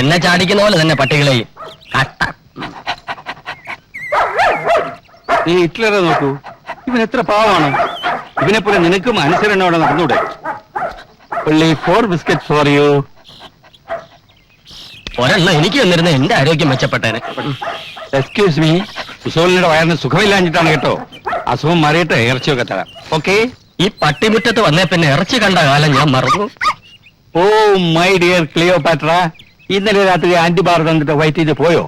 എന്നെ ചാടിക്കുന്ന പോലെ തന്നെ പട്ടികളെയും. നീ ഹിറ്റ്ലറെ നോക്കൂ, ഇവൻ എത്ര പാവമാണ്. ഇവനെ പോലെ നിനക്കും അനുസരണയോടെ നടന്നൂടെ? only 4 biscuits for you. ഒരെണ്ണം എനിക്ക് വന്നിരുന്ന എന്റെ ആരോഗ്യം മെച്ചപ്പെട്ടേനെ. എക്സ്ക്യൂസ് മീ, മുസോളിനിയുടെ വയറിന് സുഖമില്ലാഞ്ഞിട്ടാണ് കേട്ടോ. അസുഖം മാറിയിട്ട് ഇറച്ചിയൊക്കെ തരാം. ഓക്കെ? ഈ പട്ടിമുറ്റത്ത് വന്നേ പിന്നെ ഇറച്ചി കണ്ട കാലം ഞാൻ മറന്നു. ഓ മൈ ഡിയർ ക്ലിയോപാട്ര, ഇന്നലെ രാത്രി ആന്റിബാർ തന്നിട്ട് വൈറ്റ് ചെയ്ത് പോയോ?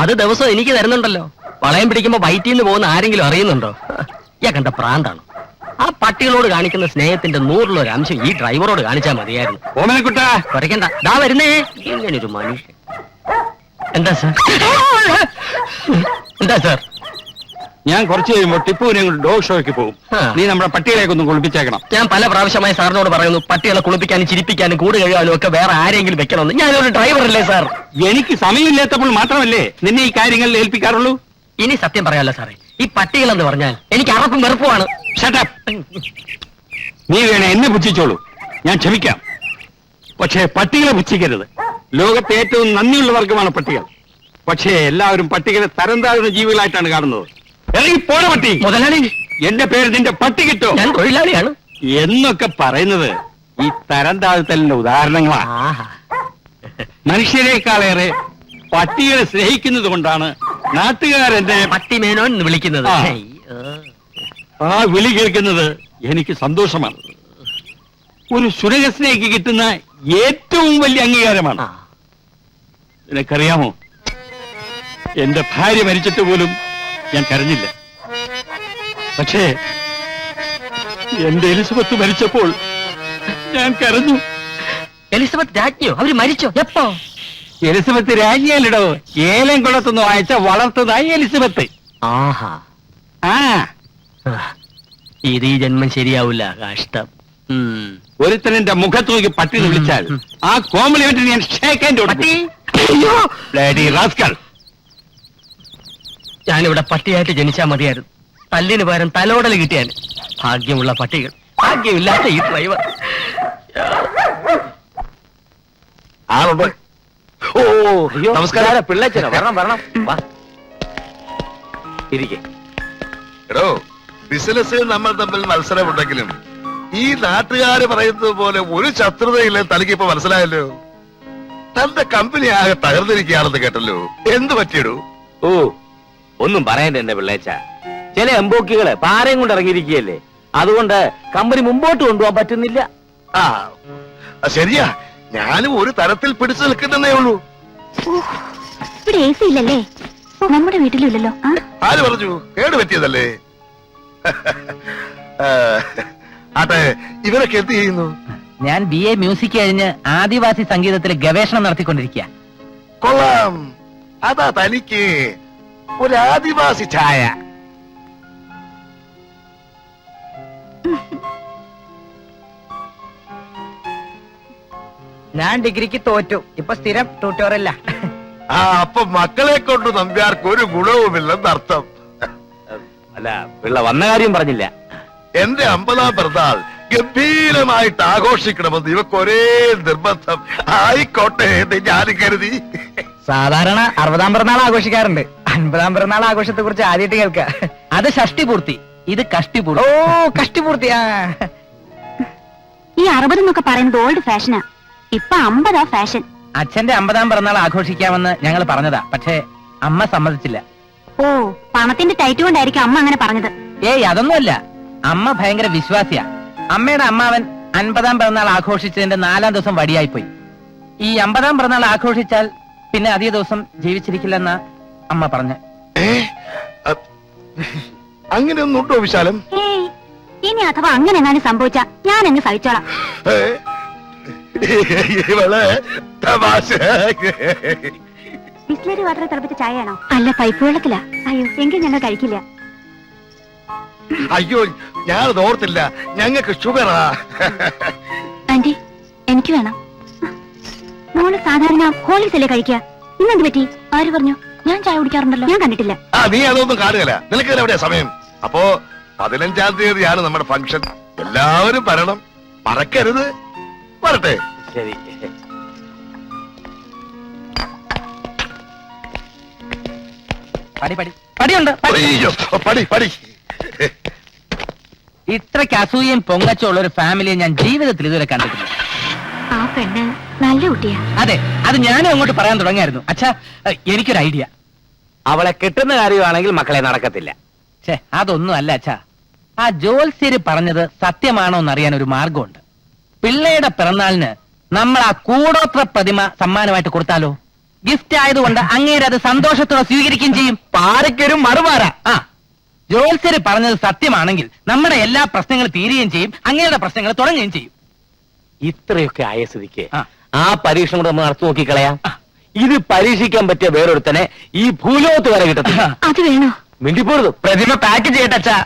അത് ദിവസം എനിക്ക് തരുന്നുണ്ടല്ലോ. വളയം പിടിക്കുമ്പോ വയറ്റിന്ന് പോകുന്ന ആരെങ്കിലും അറിയുന്നുണ്ടോ? ഞാൻ കണ്ട പ്രാന്താണ്. ആ പട്ടികളോട് കാണിക്കുന്ന സ്നേഹത്തിന്റെ 100-1 അംശം ഈ ഡ്രൈവറോട് കാണിച്ചാൽ മതിയായിരുന്നു. ഓമനക്കുട്ടാ കുറയ്ക്കണ്ട, ദാ വരുന്നേ. ഇങ്ങനൊരു മനുഷ്യൻ. എന്താ സാർ? എന്താ സാർ? ഞാൻ കുറച്ച് കഴിയുമ്പോൾ ടിപ്പുവിനെ ഡോഗ് ഷോയ്ക്ക് പോകും. നീ നമ്മുടെ പട്ടികളെയൊക്കെ ഒന്ന് കുളിപ്പിച്ചേക്കണം. ഞാൻ പല പ്രാവശ്യമായി സാറിനോട് പറയുന്നു, പട്ടികളെ കുളിപ്പിക്കാനും ചിരിപ്പിക്കാനും കൂട് കഴുകാനും ഒക്കെ വേറെ ആരെങ്കിലും വെക്കണമെന്ന്. ഞാനൊരു ഡ്രൈവറല്ലേ സാർ? എനിക്ക് സമയമില്ലാത്തപ്പോൾ മാത്രമല്ലേ നിന്നെ ഈ കാര്യങ്ങളിൽ ഏൽപ്പിക്കാറുള്ളൂ. ഇനി സത്യം പറയാലോ സാറേ, ഈ പട്ടികളെന്ന് പറഞ്ഞാൽ എനിക്ക് അറപ്പും വെറുപ്പുമാണ്. നീ വേണേ എന്നെ പുച്ഛിച്ചോളൂ, ഞാൻ ക്ഷമിക്കാം. പക്ഷേ പട്ടികളെ പുച്ഛിക്കരുത്. ലോകത്തെ ഏറ്റവും നന്ദിയുള്ള വർഗമാണ് പട്ടികൾ. പക്ഷേ എല്ലാവരും പട്ടികളെ തരം താഴ്ന്ന ജീവികളായിട്ടാണ് കാണുന്നത്. പോണ പട്ടി മുതലാളി, എന്റെ പേര് നിന്റെ പട്ടി കിട്ടോ? ഞാൻ തൊഴിലാളിയാണ് എന്നൊക്കെ പറയുന്നത് ഈ തരം താഴ്ത്തലിന്റെ ഉദാഹരണങ്ങളാ. മനുഷ്യരെക്കാളേറെ പട്ടികളെ സ്നേഹിക്കുന്നത് കൊണ്ടാണ് നാട്ടുകാരെന്നെ പട്ടിമേനോൻ എന്ന് വിളിക്കുന്നത്. ആ വിളി കേൾക്കുന്നത് എനിക്ക് സന്തോഷമാണ്. ഒരു സുരകസ്നേഹിക്ക് കിട്ടുന്ന ഏറ്റവും വലിയ അംഗീകാരമാണ്. നിനക്കറിയാമോ, എന്റെ ഭാര്യ മരിച്ചിട്ട് പോലും ഞാൻ കരഞ്ഞില്ല. പക്ഷേ എന്റെ എലിസബത്ത് മരിച്ചപ്പോൾ ഞാൻ കരഞ്ഞു. എലിസബത്ത് രാജ്ഞിയോ? അവര് മരിച്ചോ? എപ്പോ? എലിസബത്ത് രാജ്ഞിയല്ലടോ, ഏലം കുളത്തുനിന്ന് വായിച്ച വളർത്തതായി എലിസബത്ത്. ആഹാ. ആ ഇത് ഈ ജന്മം ശരിയാവില്ല. കഷ്ടം. ഒരുത്തനെന്റെ മുഖത്ത് നോക്കി പട്ടി വിളിച്ചാൽ ആ കോംപ്ലിമെന്റ് ഞാൻ ഷേക്ക് ഹാൻഡ് കൊടുക്കും. ഞാനിവിടെ പട്ടിയായിട്ട് ജനിച്ചാൽ മതിയായിരുന്നു. തല്ലിന് പകരം തലോടൽ കിട്ടിയാൽ. ഭാഗ്യമുള്ള പട്ടികൾ, ഭാഗ്യമില്ലാത്ത ഈ ഡ്രൈവർ. ആളുണ്ട്. ഓ നമസ്കാരം. പിള്ളേച്ചനോ? വരണം വരണം, വാ ഇരിക്കെ. എടോ, ബിസിനസ്സിൽ നമ്മൾ തമ്മിൽ മത്സരമുണ്ടെങ്കിലും ഈ നാട്ടുകാര് പറയുന്നത് പോലെ ഒരു ശത്രുതയില്ല. തനിക്ക് ഇപ്പൊ മനസ്സിലായല്ലോ. തന്റെ കമ്പനി ആകെ തകർന്നിരിക്കുകയാണെന്ന് കേട്ടല്ലോ. എന്ത് പറ്റിയിടൂ? ഓ ഒന്നും പറയണ്ട എന്റെ പിള്ളേച്ച. ചില എംബോക്കികള് പാരയും കൊണ്ട് ഇറങ്ങിയിരിക്കുകയല്ലേ, അതുകൊണ്ട് കമ്പനി മുമ്പോട്ട് കൊണ്ടുപോകാൻ പറ്റുന്നില്ല. ആ ശരിയാ, ഞാനും ഒരു തരത്തിൽ പിടിച്ചു നിൽക്കുന്നേ ഉള്ളൂ. ഇവിടെ AC ഇല്ലല്ലേ? നമ്മുടെ വീട്ടിലില്ലല്ലോ. ആര് പറഞ്ഞു? കേട് പറ്റിയതല്ലേ. ആട്ടെ, ഇവരൊക്കെ എന്ത് ചെയ്യുന്നു? ഞാൻ BA മ്യൂസിക് കഴിഞ്ഞ് ആദിവാസി സംഗീതത്തിൽ ഗവേഷണം നടത്തിക്കൊണ്ടിരിക്കുക. കൊള്ളാം. അതാ തനിക്ക് ഒരു ആദിവാസി ഛായ. ഞാൻ ഡിഗ്രിക്ക് തോറ്റു, ഇപ്പൊ സ്ഥിരം ട്യൂട്ടോറിയല്ല. ആ അപ്പൊ മക്കളെ കൊണ്ട് നമ്പ്യാർക്ക് ഒരു ഗുണവുമില്ലെന്നർത്ഥം. അല്ല, പിള്ള വന്ന കാര്യം പറഞ്ഞില്ല. എന്റെ 50ാം പിറന്നാൾ ഗംഭീരമായിട്ട് ആഘോഷിക്കണമെന്ന് ഇവക്ക് ഒരേ നിർബന്ധം. ആയിക്കോട്ടെ എന്ന് ഞാൻ കരുതി. സാധാരണ 60ാം പിറന്നാൾ ആഘോഷിക്കാറുണ്ട്. 50ാം പിറന്നാൾ ആഘോഷത്തെ കുറിച്ച് ആദ്യമായിട്ട് കേൾക്ക. അത് ഷഷ്ടി പൂർത്തി, ഇത് കഷ്ടി പൂർത്തി. ഓ കഷ്ടി പൂർത്തി. ഈ 60 എന്നൊക്കെ പറയുന്നത് ഓൾഡ് ഫാഷനാ. ഇപ്പൊ 50 ഫാഷൻ. അച്ഛന്റെ 50ാം പിറന്നാൾ ആഘോഷിക്കാമെന്ന് ഞങ്ങൾ പറഞ്ഞതാ, പക്ഷേ അമ്മ സമ്മതിച്ചില്ല. ഓ, പണത്തിന്റെ ടൈറ്റ് കൊണ്ടായിരിക്കും അമ്മ അങ്ങനെ പറഞ്ഞത്. ഏയ് അതൊന്നുമല്ല, അമ്മ ഭയങ്കര വിശ്വാസിയാ. അമ്മയുടെ അമ്മാവൻ 50ാം പിറന്നാൾ ആഘോഷിച്ചതിന്റെ 4ാം ദിവസം വടിയായിപ്പോയി. ഈ 50ാം പിറന്നാൾ ആഘോഷിച്ചാൽ പിന്നെ അധിക ദിവസം ജീവിച്ചിരിക്കില്ലെന്നാ അമ്മ പറഞ്ഞ്. അങ്ങനെയൊന്നും ഉണ്ടോ വിശാലം? ഏയ്, ഇനി അഥവാ അങ്ങനെ എങ്ങാനും സംഭവിച്ചാ ഞാൻ അങ്ങ് സഹിച്ചോളാം. ഇവള് തമാശ. ബിസ്ലറി വാട്ടർ തിളപ്പിച്ച ചായയാണോ? അല്ല, പൈപ്പ് വെള്ളത്തിലാ. അയ്യോ, എങ്കിൽ ഞങ്ങൾ കഴിക്കില്ല. അയ്യോ, ഞാനത് ഓർത്തില്ല. ഞങ്ങൾക്ക് ഷുഗറാ. ആന്റി, എനിക്ക് വേണം. മോള് സാധാരണ ഹോളിക്സ് അല്ലേ കഴിക്കുക? ഇന്നെന്ത് പറ്റി? ആര് പറഞ്ഞു? ഞാൻ ചായ കുടിക്കാറുണ്ടല്ലോ. ഞാൻ കണ്ടിട്ടില്ല. നീ അതൊന്നും കാണുകയില്ല. നിനക്ക് എവിടെയാ സമയം? അപ്പോ 15ാം തീയതിയാണ് നമ്മുടെ ഫംഗ്ഷൻ. എല്ലാവരും വരണം. മറക്കരുത്. വരട്ടെ. ശരി. പടി പടി പടിയുണ്ട് പടി. അയ്യോ, പടി പടി. ഇത്രയ്ക്ക് അസൂയയും പൊങ്ങച്ചുള്ള ഒരു ഫാമിലിയെ ഞാൻ ജീവിതത്തിൽ ഇതുവരെ കണ്ടിട്ടില്ല. ആ പെണ്ണ് നല്ല കുട്ടിയാ. അതെ, അത് ഞാനും അങ്ങോട്ട് പറയാൻ തുടങ്ങിയായിരുന്നു. അച്ഛാ, എനിക്കൊരു ഐഡിയ. അവളെ കിട്ടുന്ന കാര്യമാണെങ്കിൽ മക്കളെ നടക്കത്തില്ല. ഛേ, അതൊന്നും അല്ല അച്ഛാ. ആ ജോത്സ്യര് പറഞ്ഞത് സത്യമാണോ എന്നറിയാൻ ഒരു മാർഗമുണ്ട്. പിള്ളയുടെ പിറന്നാളിന് നമ്മൾ ആ കൂടോത്ര പ്രതിമ സമ്മാനമായിട്ട് കൊടുത്താലോ? ഗിഫ്റ്റ് ആയതുകൊണ്ട് അങ്ങേര് അത് സന്തോഷത്തോടെ സ്വീകരിക്കുകയും ചെയ്യും. പാരയ്ക്കൊരു മറുപാര. ആ, ജോത്സ്യര് പറഞ്ഞത് സത്യമാണെങ്കിൽ നമ്മുടെ എല്ലാ പ്രശ്നങ്ങളും തീരുകയും ചെയ്യും, അങ്ങേരുടെ പ്രശ്നങ്ങൾ തുടങ്ങുകയും ചെയ്യും. ഇത്രയൊക്കെ ആയ സ്ഥിതിക്ക് ആ. ആ പരീക്ഷണം കൂടെ നമ്മൾ നടത്തി നോക്കിക്കളയാം. ഇത് പരീക്ഷിക്കാൻ പറ്റിയ വേറൊരുത്തനെ ഈ ഭൂലോകത്ത് വരെ കിട്ടത്തില്ല. അത് വേണോ? മിണ്ടിപ്പോരുത്. പ്രതിമ പാക്ക് ചെയ്യട്ടെ അച്ഛാ.